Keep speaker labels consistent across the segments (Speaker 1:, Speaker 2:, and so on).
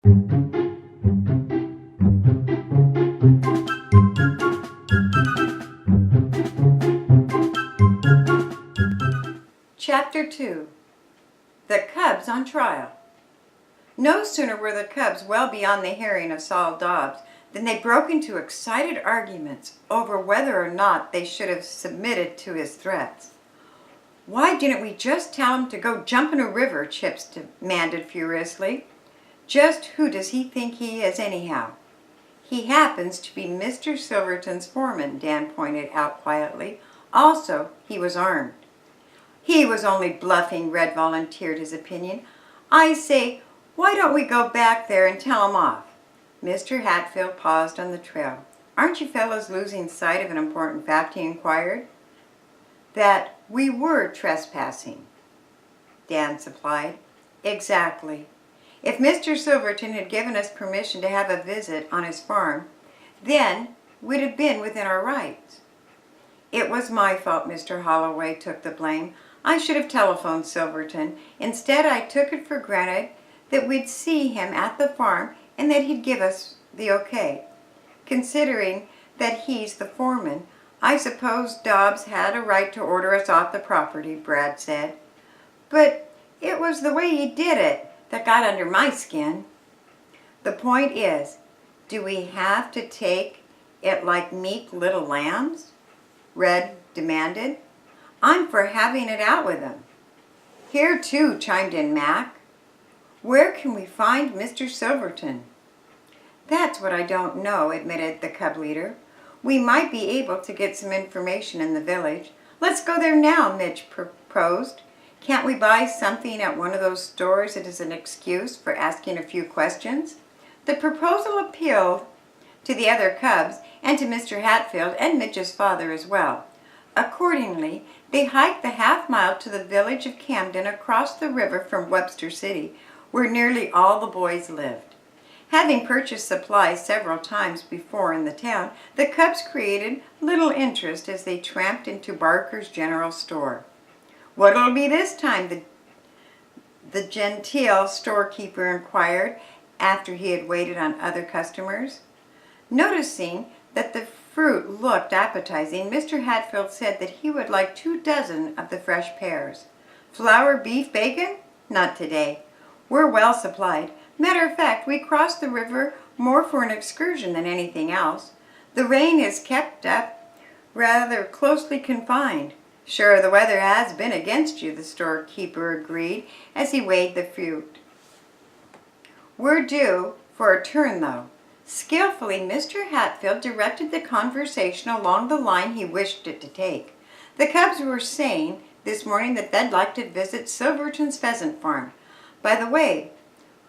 Speaker 1: Chapter 2. The Cubs on Trial. No sooner were the Cubs well beyond the hearing of Saul Dobbs than they broke into excited arguments over whether or not they should have submitted to his threats. "Why didn't we just tell him to go jump in a river?" Chips demanded furiously. "Just who does he think he is anyhow?" "He happens to be Mr. Silverton's foreman," Dan pointed out quietly. "Also, he was armed." "He was only bluffing," Red volunteered his opinion. "I say, why don't we go back there and tell him off?" Mr. Hatfield paused on the trail. "Aren't you fellows losing sight of an important fact?" he inquired. "That we were trespassing," Dan supplied. "Exactly. If Mr. Silverton had given us permission to have a visit on his farm, then we'd have been within our rights." "It was my fault," Mr. Holloway took the blame. "I should have telephoned Silverton. Instead, I took it for granted that we'd see him at the farm and that he'd give us the okay. Considering that he's the foreman, I suppose Dobbs had a right to order us off the property," Brad said. "But it was the way he did it that got under my skin." "The point is, do we have to take it like meek little lambs?" Red demanded. "I'm for having it out with him." "Here too," chimed in Mac. "Where can we find Mr. Silverton?" "That's what I don't know," admitted the Cub leader. "We might be able to get some information in the village." "Let's go there now," Midge proposed. "Can't we buy something at one of those stores as an excuse for asking a few questions?" The proposal appealed to the other Cubs and to Mr. Hatfield and Midge's father as well. Accordingly, they hiked the half-mile to the village of Camden across the river from Webster City, where nearly all the boys lived. Having purchased supplies several times before in the town, the Cubs created little interest as they tramped into Barker's General Store. "What'll it be this time?" the genteel storekeeper inquired after he had waited on other customers. Noticing that the fruit looked appetizing, Mr. Hatfield said that he would like 2 dozen of the fresh pears. "Flour, beef, bacon?" "Not today. We're well supplied. Matter of fact, we crossed the river more for an excursion than anything else. The rain has kept up rather closely confined." "Sure, the weather has been against you," the storekeeper agreed as he weighed the fruit. "We're due for a turn, though." Skillfully, Mr. Hatfield directed the conversation along the line he wished it to take. The Cubs were saying this morning that they'd like to visit Silverton's pheasant farm. "By the way,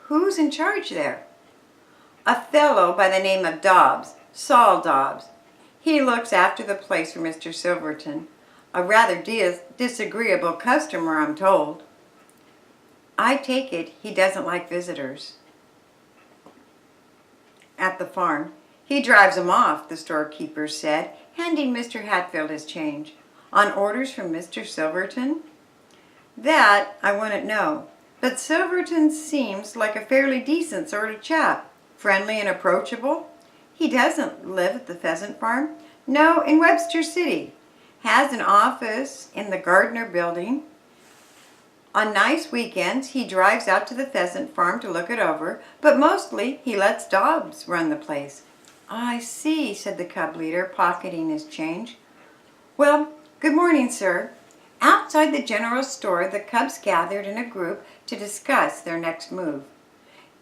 Speaker 1: who's in charge there?" "A fellow by the name of Dobbs, Saul Dobbs. He looks after the place for Mr. Silverton. A rather disagreeable customer, I'm told." "I take it he doesn't like visitors at the farm." "He drives them off," the storekeeper said, handing Mr. Hatfield his change. "On orders from Mr. Silverton?" "That I wouldn't know. But Silverton seems like a fairly decent sort of chap. Friendly and approachable." "He doesn't live at the pheasant farm?" "No, in Webster City. Has an office in the Gardner building. On nice weekends, he drives out to the pheasant farm to look it over, but mostly he lets Dobbs run the place." "I see," said the Cub leader, pocketing his change. "Well, good morning, sir." Outside the general store, the Cubs gathered in a group to discuss their next move.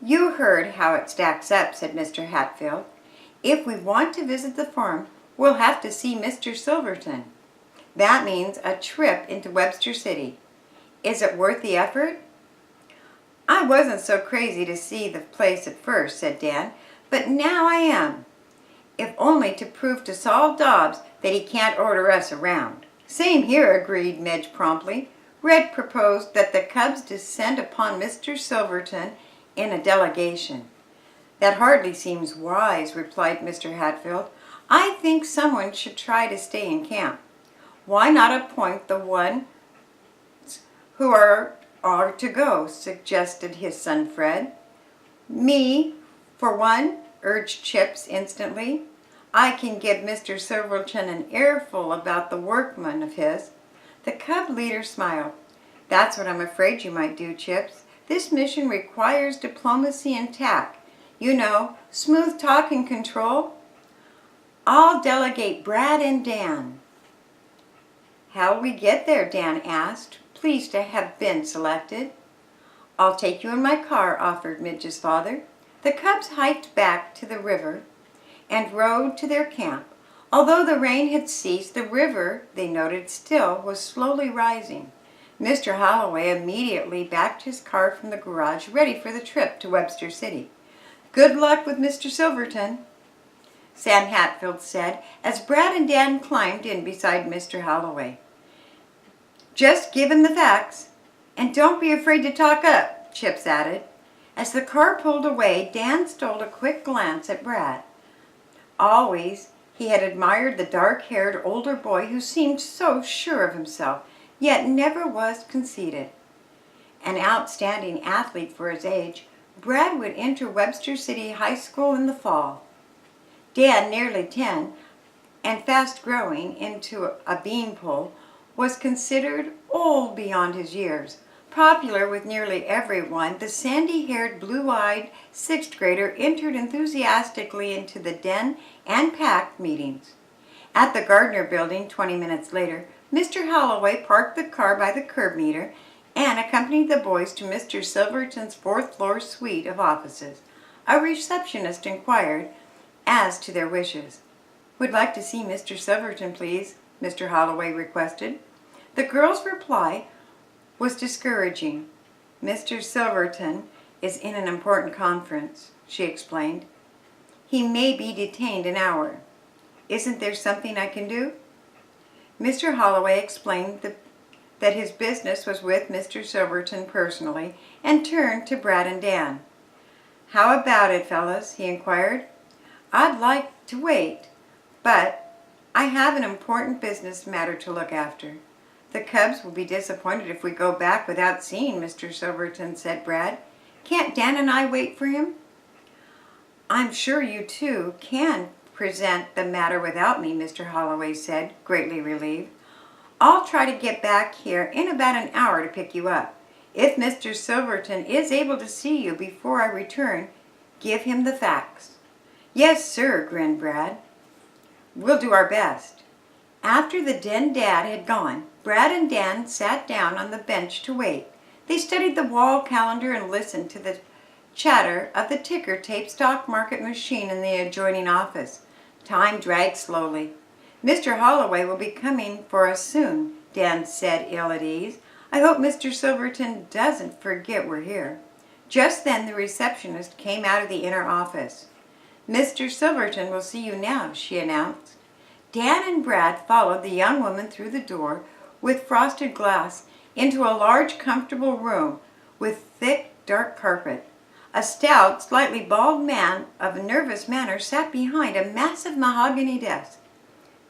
Speaker 1: "You heard how it stacks up," said Mr. Hatfield. "If we want to visit the farm, we'll have to see Mr. Silverton. That means a trip into Webster City. Is it worth the effort?" "I wasn't so crazy to see the place at first," said Dan, "but now I am. If only to prove to Saul Dobbs that he can't order us around." "Same here," agreed Midge promptly. Red proposed that the Cubs descend upon Mr. Silverton in a delegation. "That hardly seems wise," replied Mr. Hatfield. "I think someone should try to stay in camp." "Why not appoint the one who are to go?" suggested his son Fred. Me, for one, urged Chips instantly. I can give Mr. Silverton an earful about the workman of his. The cub leader smiled. That's what I'm afraid you might do, Chips. This mission requires diplomacy and tact. You know, smooth talk and control. I'll delegate Brad and Dan. How'll we get there? Dan asked, pleased to have been selected. I'll take you in my car, offered Midge's father. The cubs hiked back to the river and rode to their camp. Although the rain had ceased, the river, they noted still, was slowly rising. Mr. Holloway immediately backed his car from the garage, ready for the trip to Webster City. Good luck with Mr. Silverton, Sam Hatfield said, as Brad and Dan climbed in beside Mr. Holloway. Just give him the facts, and don't be afraid to talk up, Chips added. As the car pulled away, Dan stole a quick glance at Brad. Always, he had admired the dark-haired older boy who seemed so sure of himself, yet never was conceited. An outstanding athlete for his age, Brad would enter Webster City High School in the fall. Dan, nearly 10, and fast growing into a beanpole, was considered old beyond his years. Popular with nearly everyone, the sandy-haired, blue-eyed sixth grader entered enthusiastically into the den and pack meetings. At the Gardner building 20 minutes later, Mr. Holloway parked the car by the curb meter and accompanied the boys to Mr. Silverton's fourth-floor suite of offices. A receptionist inquired as to their wishes. "Would like to see Mr. Silverton, please," Mr. Holloway requested. The girl's reply was discouraging. "Mr. Silverton is in an important conference," she explained. "He may be detained an hour. Isn't there something I can do?" Mr. Holloway explained that his business was with Mr. Silverton personally and turned to Brad and Dan. "How about it, fellas?" he inquired. "I'd like to wait, but I have an important business matter to look after." "The cubs will be disappointed if we go back without seeing Mr. Silverton," said Brad. "Can't Dan and I wait for him?" "I'm sure you two can present the matter without me," Mr. Holloway said, greatly relieved. "I'll try to get back here in about an hour to pick you up. If Mr. Silverton is able to see you before I return, give him the facts." "Yes, sir," grinned Brad. "We'll do our best." After the den dad had gone, Brad and Dan sat down on the bench to wait. They studied the wall calendar and listened to the chatter of the ticker tape stock market machine in the adjoining office. Time dragged slowly. "Mr. Holloway will be coming for us soon," Dan said, ill at ease. "I hope Mr. Silverton doesn't forget we're here." Just then the receptionist came out of the inner office. "Mr. Silverton will see you now," she announced. Dan and Brad followed the young woman through the door with frosted glass into a large, comfortable room with thick, dark carpet. A stout, slightly bald man of a nervous manner sat behind a massive mahogany desk.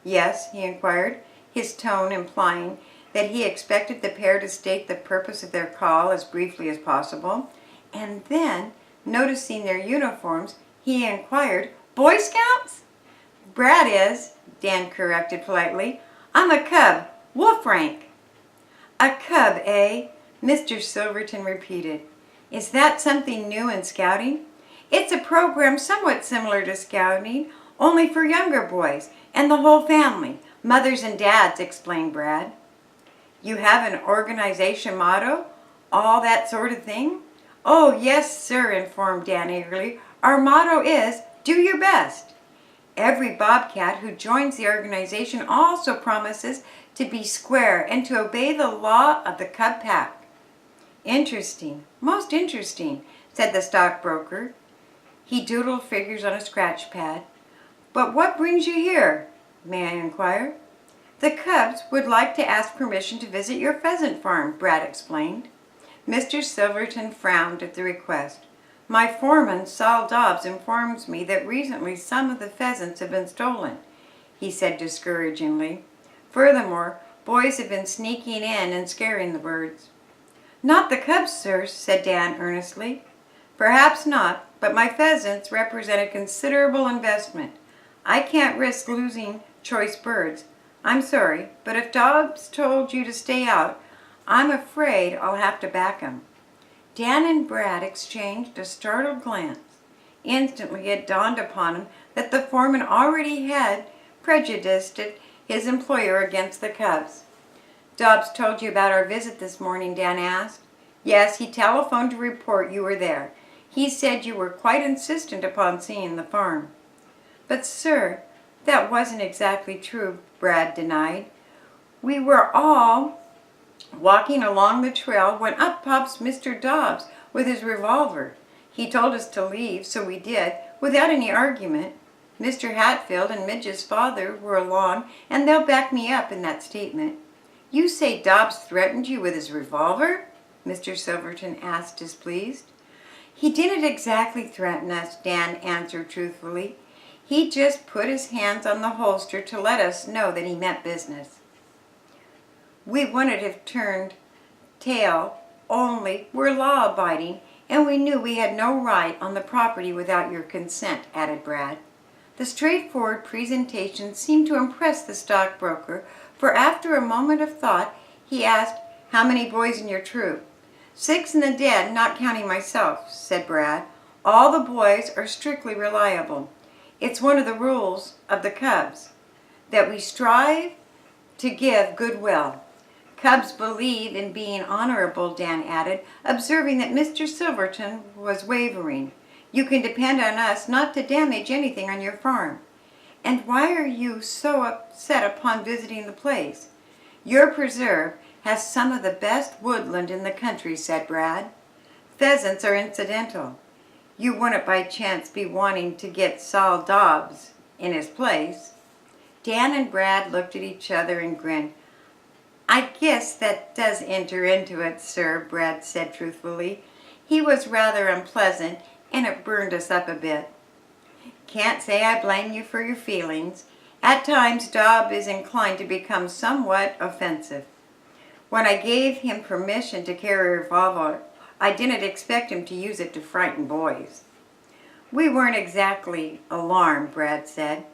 Speaker 1: "Yes?" he inquired, his tone implying that he expected the pair to state the purpose of their call as briefly as possible. And then, noticing their uniforms, he inquired, "Boy Scouts?" "Brad is," Dan corrected politely. "I'm a cub, wolf rank." "A cub, eh?" Mr. Silverton repeated. "Is that something new in scouting?" "It's a program somewhat similar to scouting, only for younger boys and the whole family, mothers and dads," explained Brad. "You have an organization motto, all that sort of thing?" "Oh, yes, sir," informed Dan eagerly. "Our motto is, 'Do your best.' Every bobcat who joins the organization also promises to be square and to obey the law of the cub pack." "Interesting, most interesting," said the stockbroker. He doodled figures on a scratch pad. "But what brings you here, may I inquire?" "The cubs would like to ask permission to visit your pheasant farm," Brad explained. Mr. Silverton frowned at the request. "My foreman, Saul Dobbs, informs me that recently some of the pheasants have been stolen," he said discouragingly. "Furthermore, boys have been sneaking in and scaring the birds." "Not the cubs, sir," said Dan earnestly. "Perhaps not, but my pheasants represent a considerable investment. I can't risk losing choice birds. I'm sorry, but if Dobbs told you to stay out, I'm afraid I'll have to back him." Dan and Brad exchanged a startled glance. Instantly it dawned upon him that the foreman already had prejudiced his employer against the Cubs. "Dobbs told you about our visit this morning?" Dan asked. "Yes, he telephoned to report you were there. He said you were quite insistent upon seeing the farm." "But, sir, that wasn't exactly true," Brad denied. "We were all walking along the trail when up pops Mr. Dobbs with his revolver. He told us to leave, so we did, without any argument. Mr. Hatfield and Midge's father were along, and they'll back me up in that statement." "You say Dobbs threatened you with his revolver?" Mr. Silverton asked, displeased. "He didn't exactly threaten us," Dan answered truthfully. "He just put his hands on the holster to let us know that he meant business. We wouldn't have turned tail, only we're law-abiding, and we knew we had no right on the property without your consent," added Brad. The straightforward presentation seemed to impress the stockbroker, for after a moment of thought, he asked, "How many boys in your troop?" "6 and the dead, not counting myself," said Brad. "All the boys are strictly reliable. It's one of the rules of the Cubs that we strive to give goodwill. Cubs believe in being honorable," Dan added, observing that Mr. Silverton was wavering. "You can depend on us not to damage anything on your farm." "And why are you so upset upon visiting the place?" "Your preserve has some of the best woodland in the country," said Brad. "Pheasants are incidental. You wouldn't by chance be wanting to get Saul Dobbs in his place?" Dan and Brad looked at each other and grinned. "I guess that does enter into it, sir," Brad said truthfully. "He was rather unpleasant, and it burned us up a bit." "Can't say I blame you for your feelings. At times Dobbs is inclined to become somewhat offensive. When I gave him permission to carry a revolver, I didn't expect him to use it to frighten boys." "We weren't exactly alarmed," Brad said.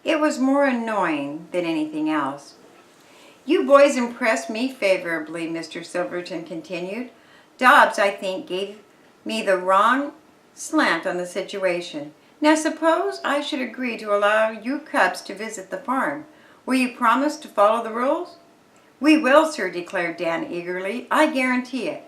Speaker 1: "It was more annoying than anything else." "You boys impressed me favorably," Mr. Silverton continued. "Dobbs, I think, gave me the wrong slant on the situation. Now suppose I should agree to allow you Cubs to visit the farm. Will you promise to follow the rules?" "We will, sir," declared Dan eagerly. "I guarantee it."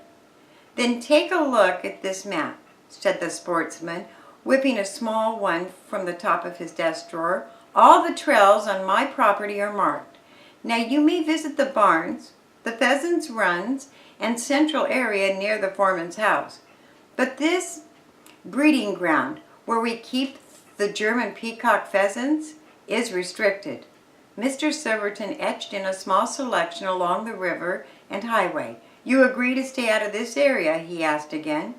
Speaker 1: "Then take a look at this map," said the sportsman, whipping a small one from the top of his desk drawer. "All the trails on my property are marked. Now you may visit the barns, the pheasants' runs, and central area near the foreman's house. But this breeding ground, where we keep the German peacock pheasants, is restricted." Mr. Silverton etched in a small selection along the river and highway. "You agree to stay out of this area?" he asked again.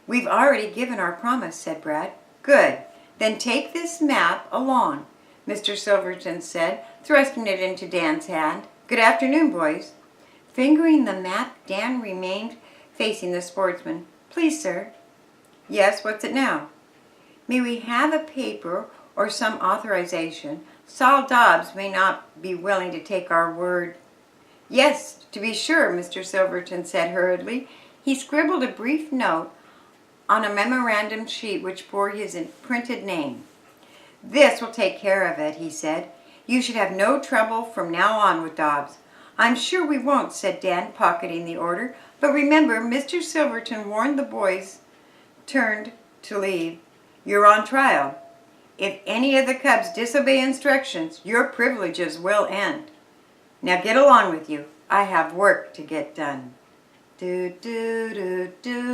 Speaker 1: "We've already given our promise," said Brad. "Good. Then take this map along," Mr. Silverton said, thrusting it into Dan's hand. "Good afternoon, boys." Fingering the map, Dan remained facing the sportsman. "Please, sir." "Yes, what's it now?" "May we have a paper or some authorization? Saul Dobbs may not be willing to take our word." "Yes, to be sure," Mr. Silverton said hurriedly. He scribbled a brief note on a memorandum sheet which bore his printed name. "This will take care of it," he said. "You should have no trouble from now on with Dobbs." "I'm sure we won't," said Dan, pocketing the order. "But remember, Mr. Silverton warned the boys turned to leave. You're on trial. If any of the Cubs disobey instructions, your privileges will end. Now get along with you. I have work to get done." Do, do, do, do.